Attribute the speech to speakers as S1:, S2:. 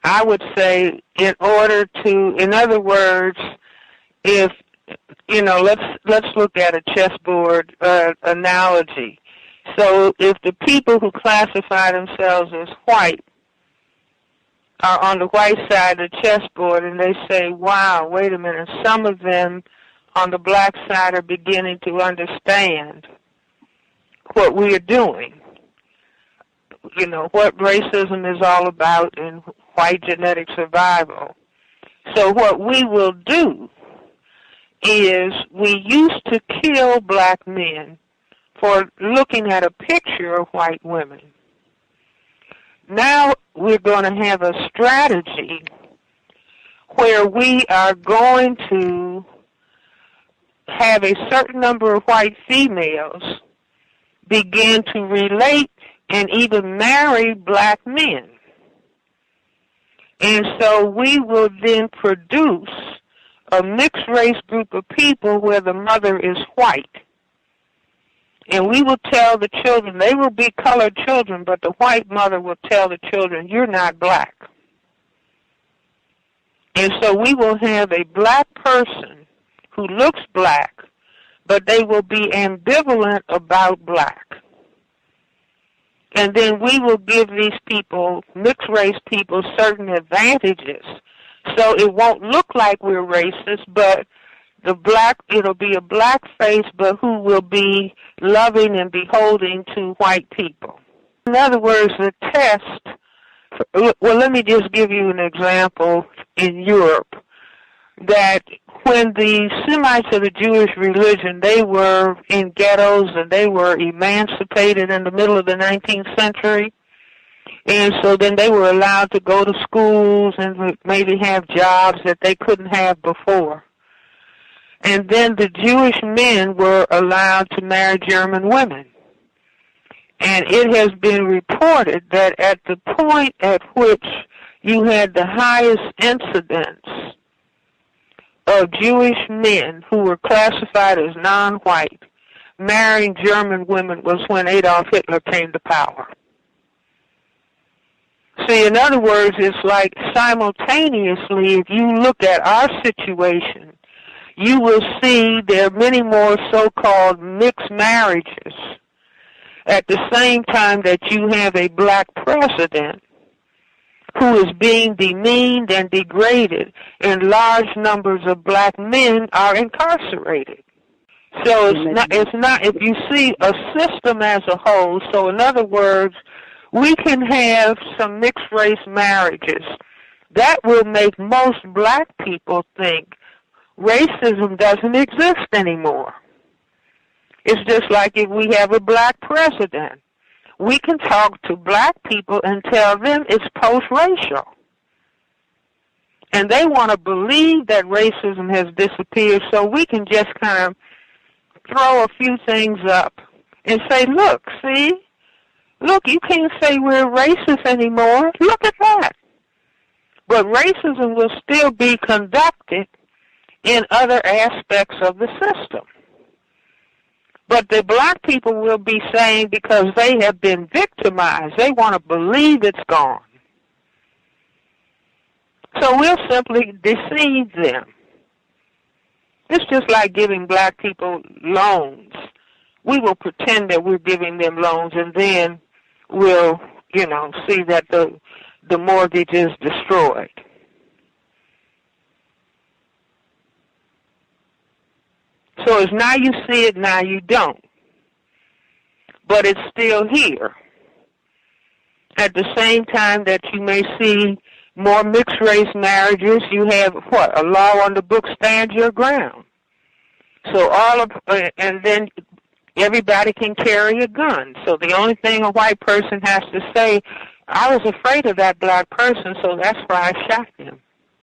S1: I would say in other words, if, let's look at a chessboard analogy. So if the people who classify themselves as white are on the white side of the chessboard and they say, wow, wait a minute, some of them on the black side are beginning to understand what we are doing, what racism is all about in white genetic survival. So what we will do is we used to kill black men for looking at a picture of white women. Now we're going to have a strategy where we are going to have a certain number of white females begin to relate and even marry black men. And so we will then produce a mixed race group of people where the mother is white. And we will tell the children, they will be colored children, but the white mother will tell the children, you're not black. And so we will have a black person who looks black, but they will be ambivalent about black. And then we will give these people, mixed race people, certain advantages. So it won't look like we're racist, but it'll be a black face, but who will be loving and beholding to white people. In other words, the test, let me just give you an example in Europe, that when the Semites of the Jewish religion, they were in ghettos and they were emancipated in the middle of the 19th century. And so then they were allowed to go to schools and maybe have jobs that they couldn't have before. And then the Jewish men were allowed to marry German women. And it has been reported that at the point at which you had the highest incidence of Jewish men who were classified as non-white marrying German women was when Adolf Hitler came to power. See, in other words, it's like simultaneously, if you look at our situation, you will see there are many more so-called mixed marriages at the same time that you have a black president who is being demeaned and degraded, and large numbers of black men are incarcerated. So it's not if you see a system as a whole, so in other words, we can have some mixed race marriages. That will make most black people think racism doesn't exist anymore. It's just like if we have a black president. We can talk to black people and tell them it's post-racial. And they want to believe that racism has disappeared, so we can just kind of throw a few things up and say, look, you can't say we're racist anymore. Look at that. But racism will still be conducted in other aspects of the system. But the black people will be saying, because they have been victimized, they want to believe it's gone. So we'll simply deceive them. It's just like giving black people loans. We will pretend that we're giving them loans, and then we'll, see that the mortgage is destroyed. So it's now you see it, now you don't. But it's still here. At the same time that you may see more mixed race marriages, you have a law on the book stands your ground. So and then everybody can carry a gun. So the only thing a white person has to say, I was afraid of that black person, so that's why I shot him.